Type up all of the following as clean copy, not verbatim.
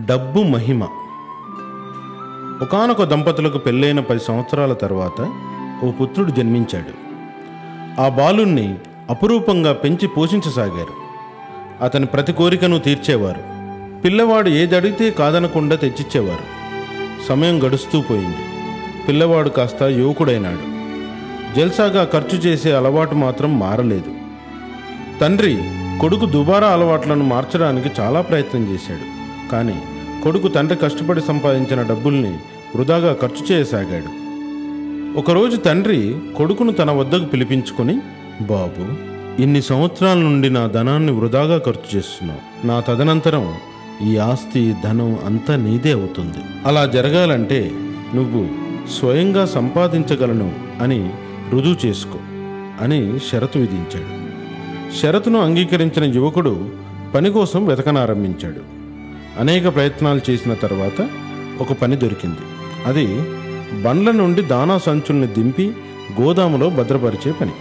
డబ్బు మహిమ. ఒకానొక దంపతులకు పెళ్ళైన 10 సంవత్సరాల తర్వాత ఓ పుత్రుడు జన్మించాడు. ఆ బాలుణ్ణి అపురూపంగా పెంచి పోషించసాగారు. అతని ప్రతి కోరికను తీర్చేవారు. పిల్లవాడు ఏది అడిగితే కాదనకుండా తెచ్చిచ్చేవారు. సమయం గడుస్తూ పోయింది. పిల్లవాడు కాస్త యువకుడైనాడు. జల్సాగా ఖర్చు చేసే అలవాటు మాత్రం మారలేదు. తండ్రి కొడుకు దుబారా అలవాట్లను మార్చడానికి చాలా ప్రయత్నం చేశాడు. కానీ కొడుకు తండ్రి కష్టపడి సంపాదించిన డబ్బుల్ని వృధాగా ఖర్చు చేయసాగాడు. ఒకరోజు తండ్రి కొడుకును తన వద్దకు పిలిపించుకొని, బాబు, ఇన్ని సంవత్సరాల నుండి నా ధనాన్ని వృధాగా ఖర్చు చేస్తున్నావు. నా తదనంతరం ఈ ఆస్తి ధనం అంతా నీదే అవుతుంది. అలా జరగాలంటే నువ్వు స్వయంగా సంపాదించగలను అని రుజువు చేసుకో అని షరతు విధించాడు. షరతును అంగీకరించిన యువకుడు పని కోసం వెతకనారంభించాడు. అనేక ప్రయత్నాలు చేసిన తర్వాత ఒక పని దొరికింది. అది బండ్ల నుండి దానా సంచుల్ని దింపి గోదాములో భద్రపరిచే పని.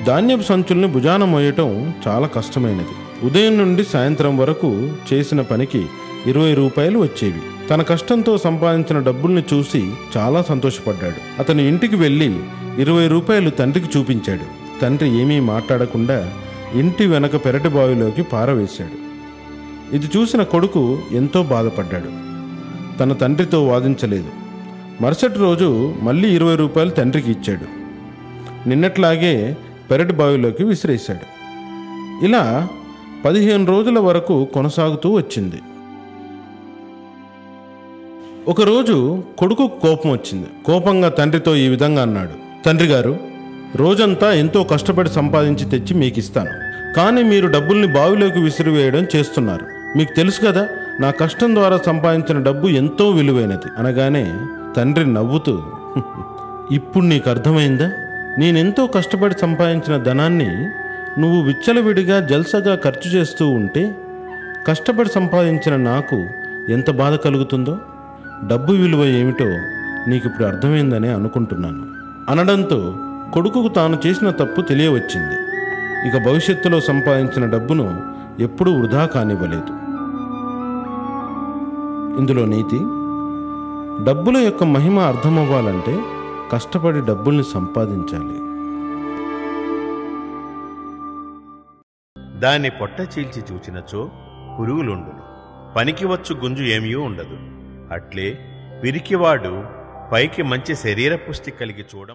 ధాన్యపు సంచుల్ని భుజాన మోయటం చాలా కష్టమైనది. ఉదయం నుండి సాయంత్రం వరకు చేసిన పనికి 20 రూపాయలు వచ్చేవి. తన కష్టంతో సంపాదించిన డబ్బుల్ని చూసి చాలా సంతోషపడ్డాడు. అతను ఇంటికి వెళ్ళి 20 రూపాయలు తండ్రికి చూపించాడు. తండ్రి ఏమీ మాట్లాడకుండా ఇంటి వెనక పెరటి బావిలోకి పారవేశాడు. ఇది చూసిన కొడుకు ఎంతో బాధపడ్డాడు. తన తండ్రితో వాదించలేదు. మరుసటి రోజు మళ్ళీ 20 రూపాయలు తండ్రికి ఇచ్చాడు. నిన్నట్లాగే పెరటి బావిలోకి విసిరేశాడు. ఇలా 15 రోజుల వరకు కొనసాగుతూ వచ్చింది. ఒకరోజు కొడుకుకు కోపం వచ్చింది. కోపంగా తండ్రితో ఈ విధంగా అన్నాడు, తండ్రి గారు, రోజంతా ఎంతో కష్టపడి సంపాదించి తెచ్చి మీకు ఇస్తాను. కానీ మీరు డబ్బుల్ని బావిలోకి విసిరివేయడం చేస్తున్నారు. మీకు తెలుసు కదా, నా కష్టం ద్వారా సంపాదించిన డబ్బు ఎంతో విలువైనది అనగానే తండ్రి నవ్వుతూ, ఇప్పుడు నీకు అర్థమైందా? నేనెంతో కష్టపడి సంపాదించిన ధనాన్ని నువ్వు విచ్చలవిడిగా జల్సగా ఖర్చు చేస్తూ ఉంటే కష్టపడి సంపాదించిన నాకు ఎంత బాధ కలుగుతుందో, డబ్బు విలువ ఏమిటో నీకు ఇప్పుడు అర్థమైందని అనుకుంటున్నాను అనడంతో కొడుకుకు తాను చేసిన తప్పు తెలియవచ్చింది. ఇక భవిష్యత్తులో సంపాదించిన డబ్బును ఎప్పుడూ వృధా కానివ్వలేదు. ఇందులో నీతి, డబ్బుల యొక్క మహిమ అర్థమవ్వాలంటే కష్టపడి డబ్బుల్ని సంపాదించాలి. దాన్ని పొట్ట చీల్చి చూచినచో పురుగులుండును, పనికి వచ్చు గుంజు ఏమీ ఉండదు. అట్లే పిరికివాడు పైకి మంచి శరీర పుష్టి కలిగి చూడం